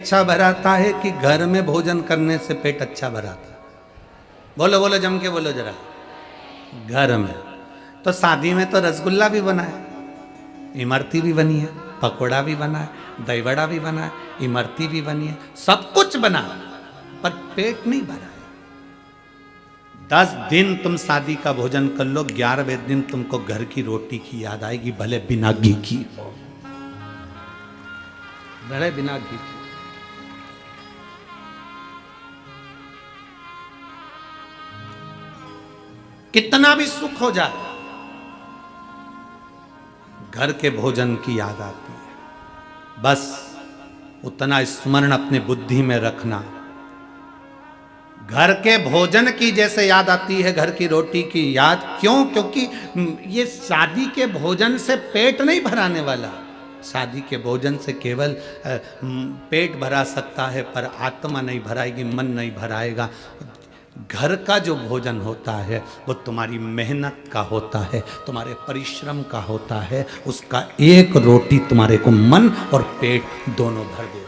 अच्छा भराता है कि घर में भोजन करने से पेट अच्छा भराता है? बोलो बोलो, जम के बोलो जरा। घर में। तो शादी में तो रसगुल्ला भी बना है, इमरती भी बनी है, पकोड़ा भी बना है, दही बड़ा भी बना है, इमरती भी बनी है, सब कुछ बना, पर पेट नहीं भरा है। 10 दिन तुम शादी का भोजन कर लो, 11वें दिन तुमको घर की रोटी की याद आएगी, भले बिना घी की हो, भले बिना घी की। कितना भी सुख हो जाए, घर के भोजन की याद आती है। बस उतना स्मरण अपने बुद्धि में रखना, घर के भोजन की जैसे याद आती है घर की रोटी की याद। क्यों? क्योंकि ये शादी के भोजन से पेट नहीं भराने वाला। शादी के भोजन से केवल पेट भरा सकता है, पर आत्मा नहीं भराएगी, मन नहीं भराएगा। घर का जो भोजन होता है वो तुम्हारी मेहनत का होता है, तुम्हारे परिश्रम का होता है। उसका एक रोटी तुम्हारे को मन और पेट दोनों भर देती है।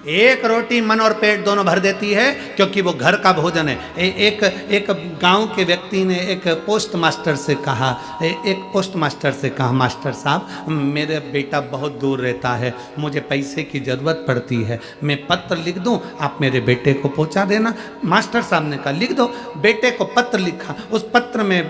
एक रोटी मन और पेट दोनों भर देती है, क्योंकि वो घर का भोजन है। एक गांव के व्यक्ति ने एक पोस्ट मास्टर से कहा, मास्टर साहब, मेरे बेटा बहुत दूर रहता है, मुझे पैसे की ज़रूरत पड़ती है, मैं पत्र लिख दूं, आप मेरे बेटे को पहुंचा देना। मास्टर साहब ने कहा लिख दो। बेटे को पत्र लिखा, उस पत्र में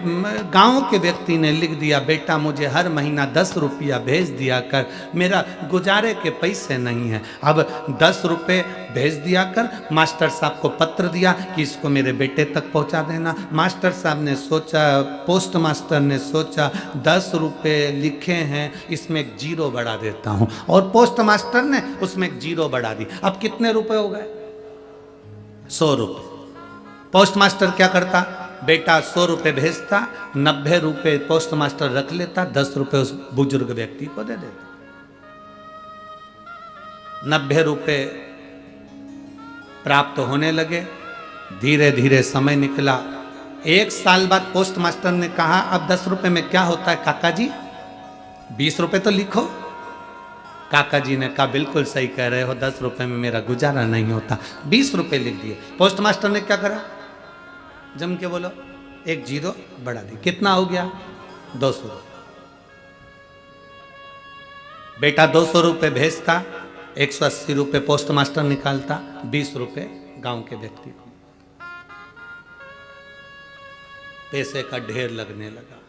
गांव के व्यक्ति ने लिख दिया, बेटा मुझे हर महीना 10 रुपया भेज दिया कर, मेरा गुजारे के पैसे नहीं हैं। अब 10 रुपए भेज दिया कर। मास्टर साहब को पत्र दिया कि इसको मेरे बेटे तक पहुंचा देना। मास्टर साहब ने सोचा, पोस्ट मास्टर ने सोचा 10 रुपए लिखे हैं, इसमें एक जीरो बढ़ा देता हूं, और पोस्ट मास्टर ने उसमें एक जीरो बढ़ा दी। अब कितने रुपए हो गए? 100 रुपए। पोस्ट मास्टर क्या करता? बेटा 100 रुपए भेजता, 90 रुपए पोस्ट मास्टर रख लेता, 10 रुपए उस बुजुर्ग व्यक्ति को दे देता। 90 रुपए प्राप्त होने लगे। धीरे धीरे समय निकला। 1 साल बाद पोस्ट मास्टर ने कहा, अब 10 रुपए में क्या होता है काका जी, 20 रुपए तो लिखो। काका जी ने कहा बिल्कुल सही कह रहे हो, 10 रुपए में मेरा गुजारा नहीं होता। 20 रुपए लिख दिए। पोस्ट मास्टर ने क्या करा? जम के बोलो, एक जीरो बढ़ा दी। कितना हो गया? 200। बेटा 200 रुपए भेजता, 180 रुपए पोस्ट मास्टर निकालता, 20 रुपए गांव के व्यक्ति को। पैसे का ढेर लगने लगा।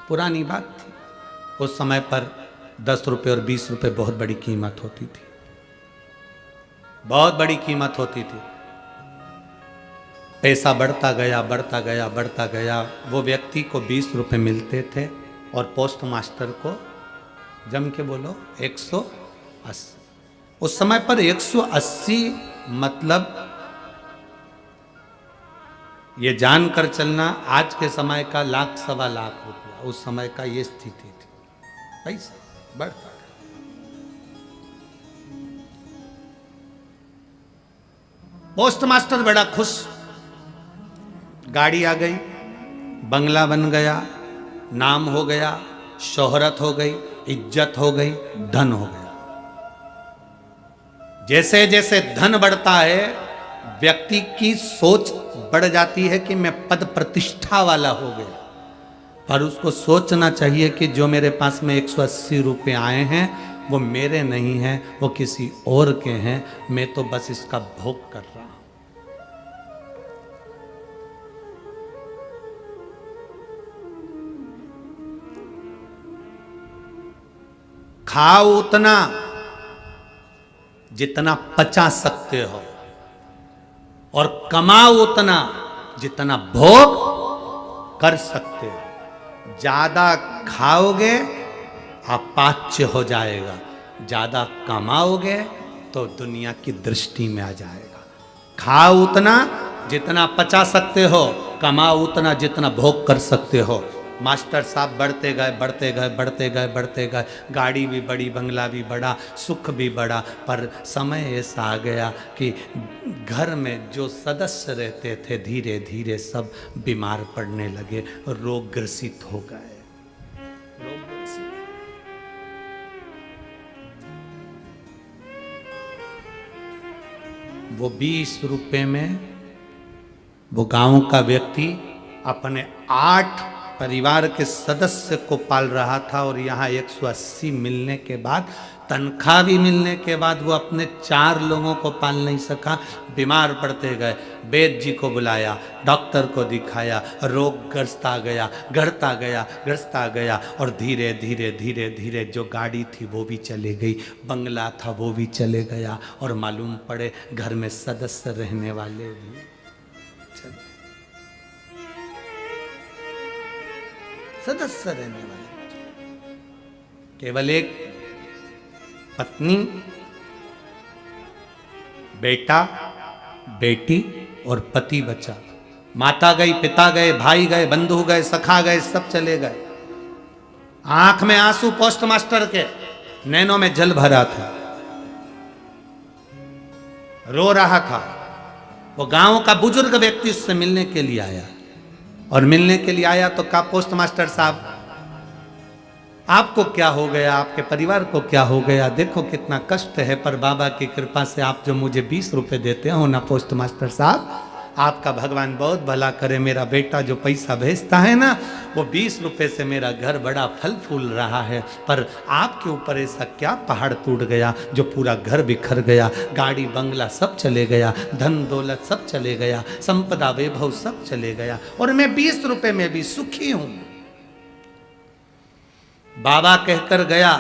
पुरानी बात थी, उस समय पर 10 रुपए और 20 रुपए बहुत बड़ी कीमत होती थी, बहुत बड़ी कीमत होती थी। पैसा बढ़ता गया, बढ़ता गया, बढ़ता गया। वो व्यक्ति को 20 रुपए मिलते थे और पोस्ट मास्टर को, जम के बोलो, 180। उस समय पर 180 मतलब ये जानकर चलना, आज के समय का 1,00,000 सवा लाख रुपया, उस समय का ये स्थिति थी। पैसा बढ़ता गया। पोस्ट मास्टर बड़ा खुश, गाड़ी आ गई, बंगला बन गया, नाम हो गया, शोहरत हो गई, इज्जत हो गई, धन हो गया। जैसे जैसे धन बढ़ता है, व्यक्ति की सोच बढ़ जाती है कि मैं पद प्रतिष्ठा वाला हो गया। पर उसको सोचना चाहिए कि जो मेरे पास में 180 रुपए आए हैं वो मेरे नहीं हैं, वो किसी और के हैं, मैं तो बस इसका भोग कर रहा हूं। खाओ उतना जितना पचा सकते हो, और कमाओ उतना जितना भोग कर सकते हो। ज्यादा खाओगे अपाच्य हो जाएगा, ज्यादा कमाओगे तो दुनिया की दृष्टि में आ जाएगा। खाओ उतना जितना पचा सकते हो, कमाओ उतना जितना भोग कर सकते हो। मास्टर साहब बढ़ते गए, बढ़ते गए, बढ़ते गए, बढ़ते गए। गाड़ी भी बड़ी, बंगला भी बड़ा, सुख भी बड़ा। पर समय ऐसा आ गया कि घर में जो सदस्य रहते थे धीरे धीरे सब बीमार पड़ने लगे, रोग ग्रसित हो गए। वो 20 रुपए में वो गांव का व्यक्ति अपने 8 परिवार के सदस्य को पाल रहा था, और यहाँ 180 मिलने के बाद, तनख्वाह भी मिलने के बाद वो अपने 4 लोगों को पाल नहीं सका। बीमार पड़ते गए, वैद्य जी को बुलाया, डॉक्टर को दिखाया, रोग ग्रस्ता गया, ग्रस्ता गया, और धीरे धीरे धीरे धीरे जो गाड़ी थी वो भी चले गई, बंगला था वो भी चले गया, और मालूम पड़े घर में सदस्य रहने वाले भी चले, सदस्य रहने वाले, केवल एक पत्नी, बेटा, बेटी और पति बचा। माता गई, पिता गए, भाई गए, बंधु गए, सखा गए, सब चले गए। आंख में आंसू पोस्ट मास्टर के, नैनों में जल भरा था, रो रहा था। वो गांव का बुजुर्ग व्यक्ति उससे मिलने के लिए आया, और मिलने के लिए आया तो कहा, पोस्ट मास्टर साहब आपको क्या हो गया, आपके परिवार को क्या हो गया, देखो कितना कष्ट है, पर बाबा की कृपा से आप जो मुझे 20 रुपए देते हो ना पोस्ट मास्टर साहब, आपका भगवान बहुत भला करे। मेरा बेटा जो पैसा भेजता है ना, वो 20 रुपए से मेरा घर बड़ा फल फूल रहा है, पर आपके ऊपर ऐसा क्या पहाड़ टूट गया जो पूरा घर बिखर गया, गाड़ी बंगला सब चले गया, धन दौलत सब चले गया, संपदा वैभव सब चले गया, और मैं 20 रुपए में भी सुखी हूं। बाबा कहकर गया,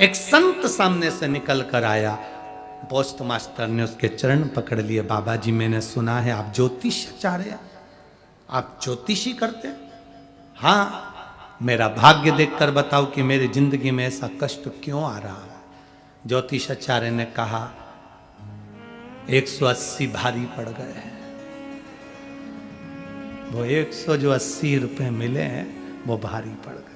एक संत सामने से निकल कर आया। पोस्ट मास्टर ने उसके चरण पकड़ लिए। बाबा जी, मैंने सुना है आप ज्योतिषाचार्य, आप ज्योतिषी करते? हाँ, मेरा भाग्य देखकर बताओ कि मेरी जिंदगी में ऐसा कष्ट क्यों आ रहा है। ज्योतिषाचार्य ने कहा, 180 भारी पड़ गए हैं। वो 180 रुपए मिले हैं, वो भारी पड़ गए।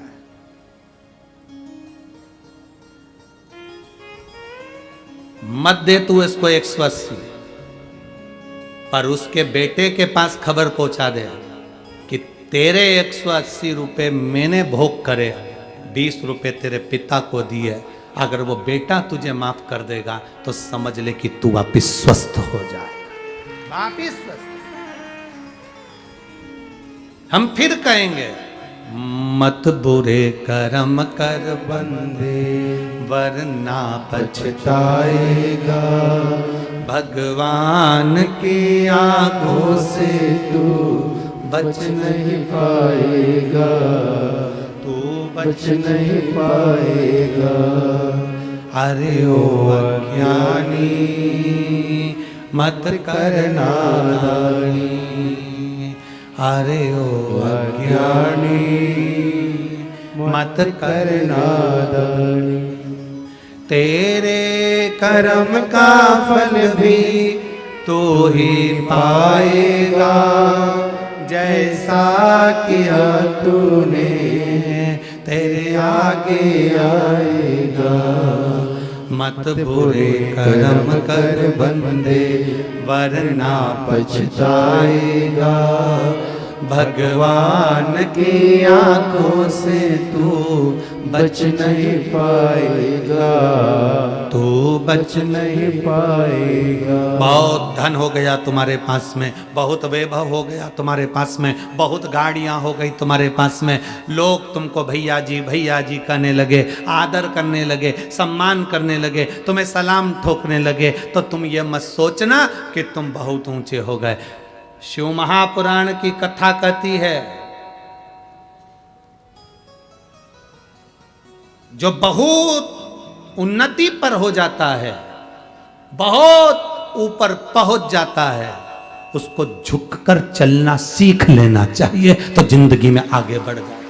मत दे तू इसको 180, पर उसके बेटे के पास खबर पहुंचा दे कि तेरे 180 रुपए मैंने भोग करे, 20 रुपए तेरे पिता को दिए। अगर वो बेटा तुझे माफ कर देगा तो समझ ले कि तू वापिस स्वस्थ हो जाएगा, वापिस स्वस्थ। हम फिर कहेंगे, मत बुरे कर्म कर बंदे, वरना पछताएगा। भगवान की आंखों से तू बच नहीं पाएगा, तू बच नहीं पाएगा। अरे ओ अज्ञानी, मत करना नादानी, अरे ओ अज्ञानी, मत करना नादानी। तेरे कर्म का फल भी तू ही पाएगा, जैसा किया तूने तेरे आगे आएगा। मत बुरे कर्म कर बंदे, वरना पछताएगा। भगवान की आंखों से तू बच नहीं पाएगा, तू बच नहीं पाएगा। बहुत धन हो गया तुम्हारे पास में, बहुत वैभव हो गया तुम्हारे पास में, बहुत गाड़ियां हो गई तुम्हारे पास में, लोग तुमको भैया जी कहने लगे, आदर करने लगे, सम्मान करने लगे, तुम्हें सलाम ठोकने लगे, तो तुम ये मत सोचना कि तुम बहुत ऊंचे हो गए। शिव महापुराण की कथा कहती है, जो बहुत उन्नति पर हो जाता है, बहुत ऊपर पहुंच जाता है, उसको झुककर चलना सीख लेना चाहिए, तो जिंदगी में आगे बढ़ जाए।